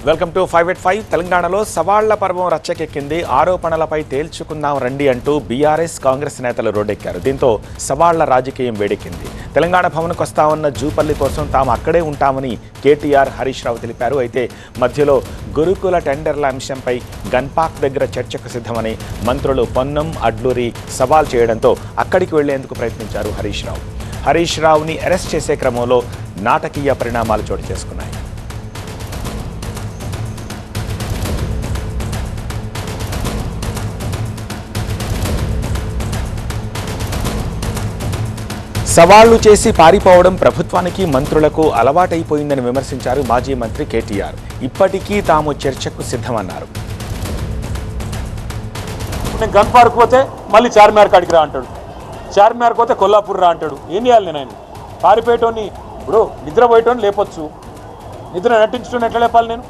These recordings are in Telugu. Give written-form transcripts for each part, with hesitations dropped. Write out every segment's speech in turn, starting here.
Welcome to 5/5. తెలంగాణలో సవాళ్ల పర్వం రచ్చకెక్కింది. ఆరోపణలపై తేల్చుకుందాం రండి అంటూ బీఆర్ఎస్ కాంగ్రెస్ నేతలు రోడ్డెక్కారు. దీంతో సవాళ్ల రాజకీయం వేడెక్కింది. తెలంగాణ భవన్కు వస్తా ఉన్న జూపల్లి కోసం తాము అక్కడే ఉంటామని కేటీఆర్, హరీష్ రావు తెలిపారు. అయితే మధ్యలో గురుకుల టెండర్ల అంశంపై గన్పాక్ దగ్గర చర్చకు సిద్ధమని మంత్రులు పొన్నం, అడ్లూరి సవాల్ చేయడంతో అక్కడికి వెళ్లేందుకు ప్రయత్నించారు హరీష్ రావు. హరీష్ రావుని అరెస్ట్ చేసే క్రమంలో నాటకీయ పరిణామాలు చోటు చేసుకున్నాయి. సవాళ్లు చేసి పారిపోవడం ప్రభుత్వానికి, మంత్రులకు అలవాటైపోయిందని విమర్శించారు మాజీ మంత్రి కేటీఆర్. ఇప్పటికీ తాము చర్చకు సిద్ధమన్నారు. గన్ పార్క్ పోతే మళ్ళీ చార్మినార్ కాడికి రా అంటాడు, చార్మినార్ పోతే కొల్లాపూర్ రా అంటాడు. ఏం చేయాలి నేను? ఆయన పారిపోయేటోని ఇప్పుడు నిద్రపోయేటోని లేపొచ్చు, నిద్ర నటించడం ఎట్లా లేపాలి నేను?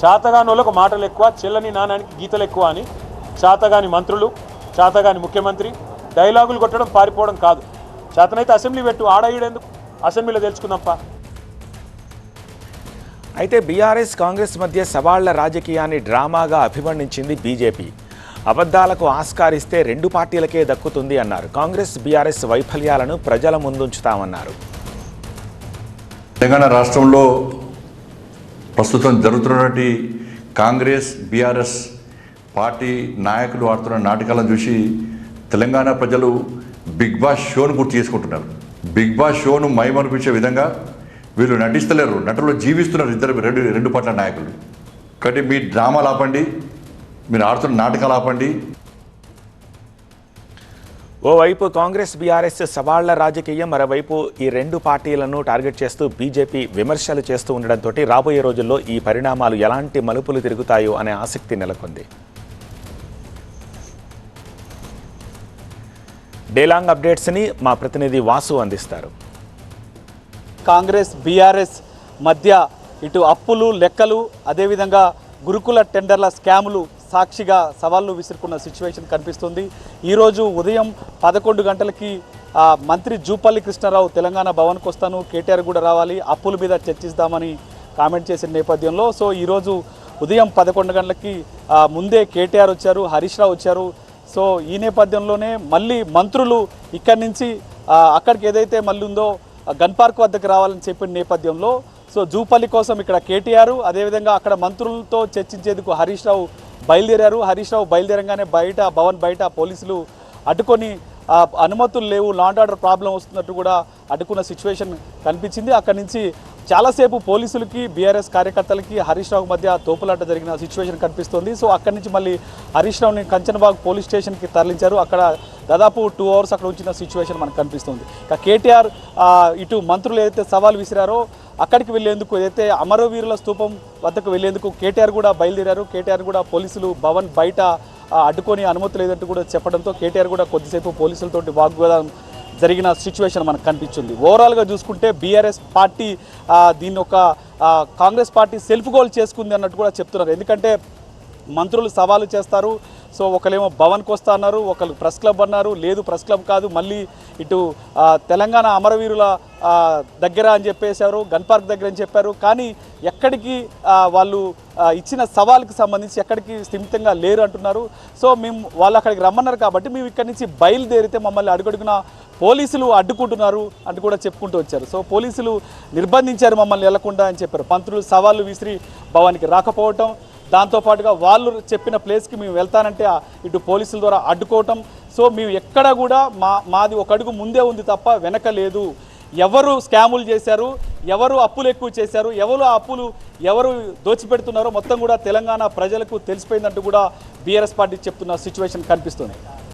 శాతగాని వాళ్ళకు మాటలు ఎక్కువ, చెల్లని నానానికి గీతలు ఎక్కువ అని శాతగాని మంత్రులు, శాతగాని ముఖ్యమంత్రి డైలాగులు కొట్టడం పారిపోవడం కాదు. చేతనైతే అసెంబ్లీ పెట్టు, ఆడయ్యేందుకు అసెంబ్లీలో తెలుసుకుందాంపా. అయితే బీఆర్ఎస్, కాంగ్రెస్ మధ్య సవాళ్ల రాజకీయాన్ని డ్రామాగా అభివర్ణించింది బీజేపీ. అబద్ధాలకు ఆస్కారిస్తే రెండు పార్టీలకే దక్కుతుంది అన్నారు. కాంగ్రెస్, బీఆర్ఎస్ వైఫల్యాలను ప్రజల ముందుంచుతామన్నారు. తెలంగాణ రాష్ట్రంలో ప్రస్తుతం జరుగుతున్నటువంటి కాంగ్రెస్, బీఆర్ఎస్ పార్టీ నాయకులు ఆడుతున్న నాటకాలను చూసి తెలంగాణ ప్రజలు బిగ్ బాస్ షోను గుర్తు చేసుకుంటున్నారు. బిగ్ బాస్ షోను మైమనిపించే విధంగా వీళ్ళు నటిస్తలేరు, నటులు జీవిస్తున్నారు రెండు పార్టీల నాయకులు. కాబట్టి మీ డ్రామాలు ఆపండి, మీరు ఆడుతున్న నాటకాలు ఆపండి. ఓవైపు కాంగ్రెస్, బీఆర్ఎస్ సవాళ్ల రాజకీయం, మరోవైపు ఈ రెండు పార్టీలను టార్గెట్ చేస్తూ బీజేపీ విమర్శలు చేస్తూ ఉండడంతో రాబోయే రోజుల్లో ఈ పరిణామాలు ఎలాంటి మలుపులు తిరుగుతాయో అనే ఆసక్తి నెలకొంది. డేలాంగ్ అప్డేట్స్ని మా ప్రతినిధి వాసు అందిస్తారు. కాంగ్రెస్, బీఆర్ఎస్ మధ్య ఇటు అప్పులు, లెక్కలు, అదేవిధంగా గురుకుల టెండర్ల స్కాములు సాక్షిగా సవాళ్లు విసురుకున్న సిచ్యువేషన్ కనిపిస్తుంది. ఈరోజు ఉదయం 11 గంటలకి మంత్రి జూపల్లి కృష్ణారావు తెలంగాణ భవన్కి వస్తాను, కేటీఆర్ కూడా రావాలి, అప్పుల మీద చర్చిస్తామని కామెంట్ చేసిన నేపథ్యంలో సో ఈరోజు ఉదయం 11 గంటలకి ముందే కేటీఆర్ వచ్చారు, హరీష్ రావు వచ్చారు. సో ఈ నేపథ్యంలోనే మళ్ళీ మంత్రులు ఇక్కడి నుంచి అక్కడికి ఏదైతే మళ్ళీ ఉందో గన్ పార్క్ వద్దకు రావాలని చెప్పిన నేపథ్యంలో సో జూపల్లి కోసం ఇక్కడ కేటీఆర్, అదేవిధంగా అక్కడ మంత్రులతో చర్చించేందుకు హరీష్ రావు బయలుదేరారు. హరీష్ రావు బయలుదేరంగానే భవన్ బయట పోలీసులు అడ్డుకొని అనుమతులు లేవు, లా అండ్ ఆర్డర్ ప్రాబ్లం వస్తున్నట్టు కూడా అడ్డుకున్న సిచ్యువేషన్ కనిపించింది. అక్కడి నుంచి చాలాసేపు పోలీసులకి, బీఆర్ఎస్ కార్యకర్తలకి హరీష్ రావు మధ్య తోపులాట జరిగిన సిచ్యువేషన్ కనిపిస్తుంది. సో అక్కడి నుంచి మళ్ళీ హరీష్ రావుని కంచన్బాగ్ పోలీస్ స్టేషన్కి తరలించారు. అక్కడ దాదాపు 2 hours అక్కడ ఉంచిన సిచ్యువేషన్ మనకు కనిపిస్తుంది. ఇక కేటీఆర్ ఇటు మంత్రులు ఏదైతే సవాల్ విసిరారో అక్కడికి వెళ్లేందుకు, ఏదైతే అమరవీరుల స్తూపం వద్దకు వెళ్లేందుకు కేటీఆర్ కూడా బయలుదేరారు. కేటీఆర్ కూడా పోలీసులు భవన్ బయట అడ్డుకొని అనుమతి లేదంటూ కూడా చెప్పడంతో కేటీఆర్ కూడా కొద్దిసేపు పోలీసులతోటి వాగ్వాదం జరిగిన సిచ్యువేషన్ మనకు కనిపించింది. ఓవరాల్గా చూసుకుంటే బీఆర్ఎస్ పార్టీ దీన్ని ఒక కాంగ్రెస్ పార్టీ సెల్ఫ్ గోల్ చేసుకుంది అన్నట్టు కూడా చెప్తున్నారు. ఎందుకంటే మంత్రులు సవాలు చేస్తారు. సో ఒకరేమో భవన్కి వస్తా అన్నారు, ఒకరు ప్రెస్ క్లబ్ అన్నారు, లేదు ప్రెస్ క్లబ్ కాదు, మళ్ళీ ఇటు తెలంగాణ అమరవీరుల దగ్గర అని చెప్పేశారు, గన్ పార్క్ దగ్గర అని చెప్పారు. కానీ ఎక్కడికి వాళ్ళు ఇచ్చిన సవాల్కి సంబంధించి ఎక్కడికి స్థిమితంగా లేరు అంటున్నారు. సో వాళ్ళు అక్కడికి రమ్మన్నారు కాబట్టి మేము ఇక్కడి నుంచి బయలుదేరితే మమ్మల్ని అడుగడుగున పోలీసులు అడ్డుకుంటున్నారు అంటూ కూడా చెప్పుకుంటూ వచ్చారు. సో పోలీసులు నిర్బంధించారు మమ్మల్ని వెళ్లకుండా అని చెప్పారు. మంత్రులు సవాళ్ళు విసిరి భవన్కి రాకపోవటం, దాంతోపాటుగా వాళ్ళు చెప్పిన ప్లేస్కి మేము వెళ్తానంటే ఇటు పోలీసుల ద్వారా అడ్డుకోవటం. సో మేము ఎక్కడ కూడా మాది ఒక అడుగు ముందే ఉంది తప్ప వెనక లేదు. ఎవరు స్కాములు చేశారు, ఎవరు అప్పులు ఎక్కువ చేశారు, ఎవరు దోచిపెడుతున్నారో మొత్తం కూడా తెలంగాణ ప్రజలకు తెలిసిపోయిందంటూ కూడా బీఆర్ఎస్ పార్టీ చెప్తున్న సిచ్యువేషన్ కనిపిస్తుంది.